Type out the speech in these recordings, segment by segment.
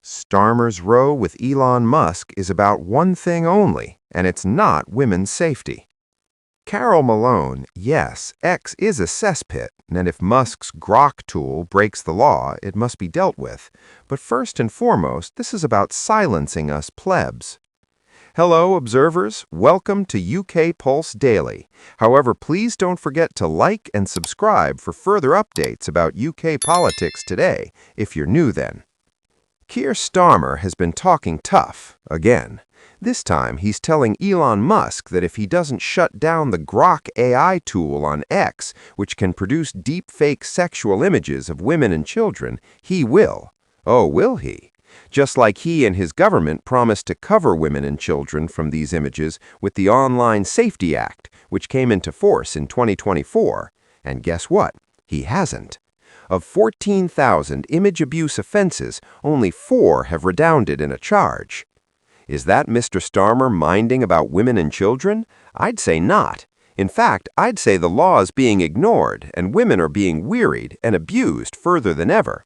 Starmer's row with Elon Musk is about one thing only, and it's not women's safety. Carol Malone, yes, X is a cesspit, and if Musk's Grok tool breaks the law, it must be dealt with. But first and foremost, this is about silencing us plebs. Hello, observers. Welcome to UK Pulse Daily. However, please don't forget to like and subscribe for further updates about UK politics today, if you're new then. Keir Starmer has been talking tough, again. This time, he's telling Elon Musk that if he doesn't shut down the Grok AI tool on X, which can produce deepfake sexual images of women and children, he will. Oh, will he? Just like he and his government promised to cover women and children from these images with the Online Safety Act, which came into force in 2024. And guess what? He hasn't. Of 14,000 image abuse offenses, only 4 have redounded in a charge. Is that Mr. Starmer minding about women and children? I'd say not. In fact, I'd say the law is being ignored and women are being wearied and abused further than ever.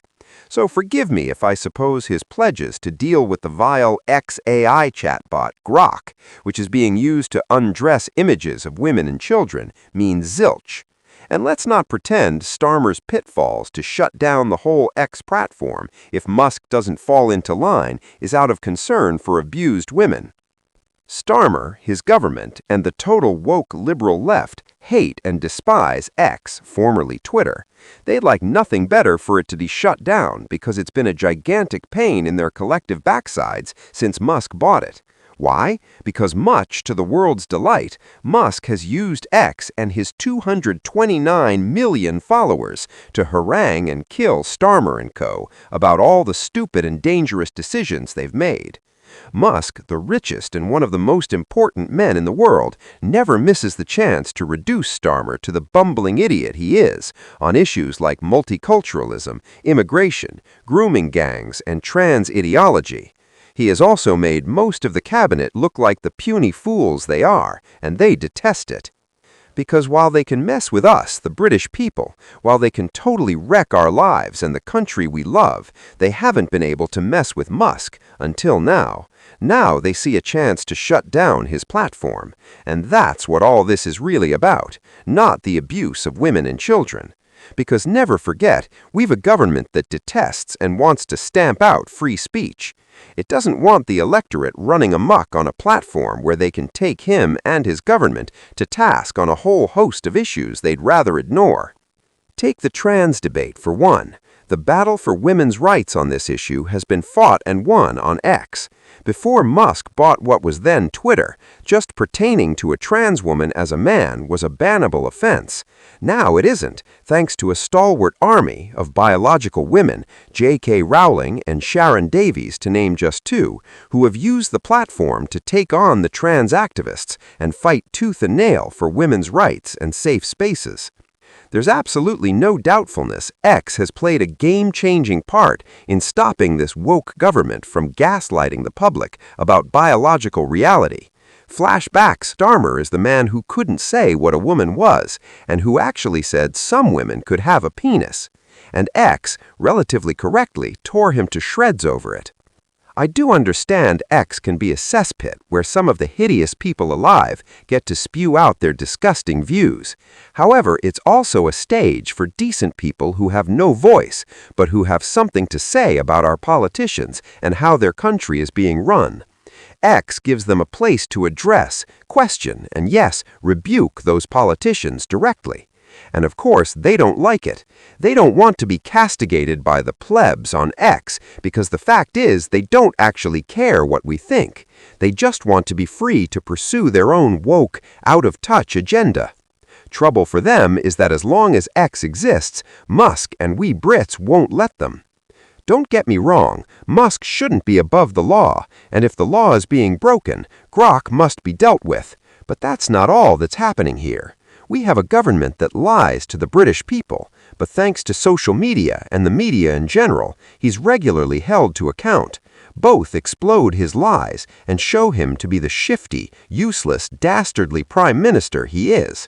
So forgive me if I suppose his pledges to deal with the vile XAI chatbot, Grok, which is being used to undress images of women and children, mean zilch. And let's not pretend Starmer's pitfalls to shut down the whole X platform if Musk doesn't fall into line is out of concern for abused women. Starmer, his government, and the total woke liberal left hate and despise X, formerly Twitter. They'd like nothing better for it to be shut down because it's been a gigantic pain in their collective backsides since Musk bought it. Why? Because much to the world's delight, Musk has used X and his 229 million followers to harangue and kill Starmer and co. about all the stupid and dangerous decisions they've made. Musk, the richest and one of the most important men in the world, never misses the chance to reduce Starmer to the bumbling idiot he is on issues like multiculturalism, immigration, grooming gangs, and trans ideology. He has also made most of the cabinet look like the puny fools they are, and they detest it. Because while they can mess with us, the British people, while they can totally wreck our lives and the country we love, they haven't been able to mess with Musk until now. Now they see a chance to shut down his platform. And that's what all this is really about, not the abuse of women and children. Because never forget, we've a government that detests and wants to stamp out free speech. It doesn't want the electorate running amok on a platform where they can take him and his government to task on a whole host of issues they'd rather ignore. Take the trans debate for one. The battle for women's rights on this issue has been fought and won on X. Before Musk bought what was then Twitter, just pertaining to a trans woman as a man was a bannable offense. Now it isn't, thanks to a stalwart army of biological women, J.K. Rowling and Sharon Davies to name just 2, who have used the platform to take on the trans activists and fight tooth and nail for women's rights and safe spaces. There's absolutely no doubtfulness X has played a game-changing part in stopping this woke government from gaslighting the public about biological reality. Flashback, Starmer is the man who couldn't say what a woman was and who actually said some women could have a penis. And X, relatively correctly, tore him to shreds over it. I do understand X can be a cesspit where some of the hideous people alive get to spew out their disgusting views. However, it's also a stage for decent people who have no voice, but who have something to say about our politicians and how their country is being run. X gives them a place to address, question, and yes, rebuke those politicians directly. And of course, they don't like it. They don't want to be castigated by the plebs on X because the fact is they don't actually care what we think. They just want to be free to pursue their own woke, out-of-touch agenda. Trouble for them is that as long as X exists, Musk and we Brits won't let them. Don't get me wrong, Musk shouldn't be above the law, and if the law is being broken, Grok must be dealt with. But that's not all that's happening here. We have a government that lies to the British people, but thanks to social media and the media in general, he's regularly held to account. Both explode his lies and show him to be the shifty, useless, dastardly prime minister he is.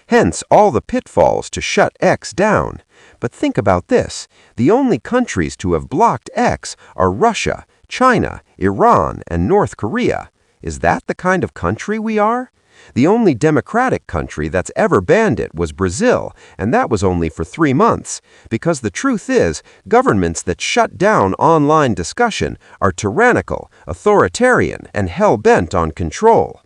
Hence all the pitfalls to shut X down. But think about this. The only countries to have blocked X are Russia, China, Iran, and North Korea. Is that the kind of country we are? The only democratic country that's ever banned it was Brazil, and that was only for 3 months. Because the truth is, governments that shut down online discussion are tyrannical, authoritarian, and hell-bent on control.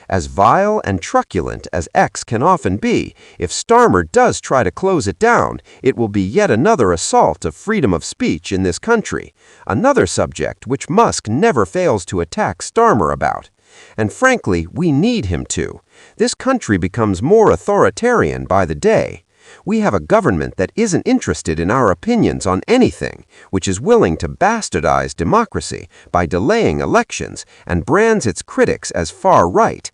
As vile and truculent as X can often be, if Starmer does try to close it down, it will be yet another assault of freedom of speech in this country, another subject which Musk never fails to attack Starmer about. And frankly, we need him to. This country becomes more authoritarian by the day. We have a government that isn't interested in our opinions on anything, which is willing to bastardize democracy by delaying elections and brands its critics as far-right.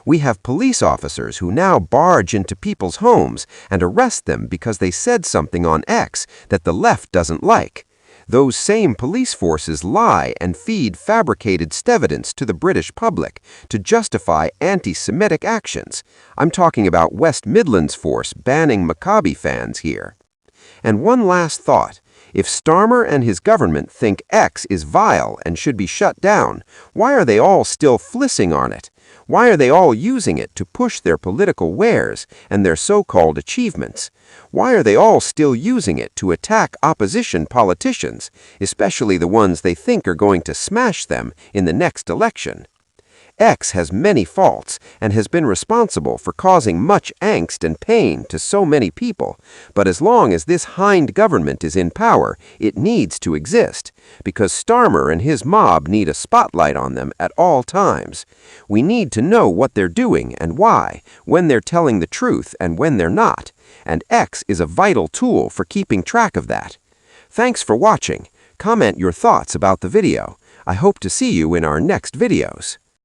We have police officers who now barge into people's homes and arrest them because they said something on X that the left doesn't like. Those same police forces lie and feed fabricated evidence to the British public to justify anti-Semitic actions. I'm talking about West Midlands force banning Maccabi fans here. And one last thought. If Starmer and his government think X is vile and should be shut down, why are they all still flissing on it? Why are they all using it to push their political wares and their so-called achievements? Why are they all still using it to attack opposition politicians, especially the ones they think are going to smash them in the next election? X has many faults and has been responsible for causing much angst and pain to so many people, but as long as this hind government is in power, it needs to exist, because Starmer and his mob need a spotlight on them at all times. We need to know what they're doing and why, when they're telling the truth and when they're not, and X is a vital tool for keeping track of that. Thanks for watching. Comment your thoughts about the video. I hope to see you in our next videos.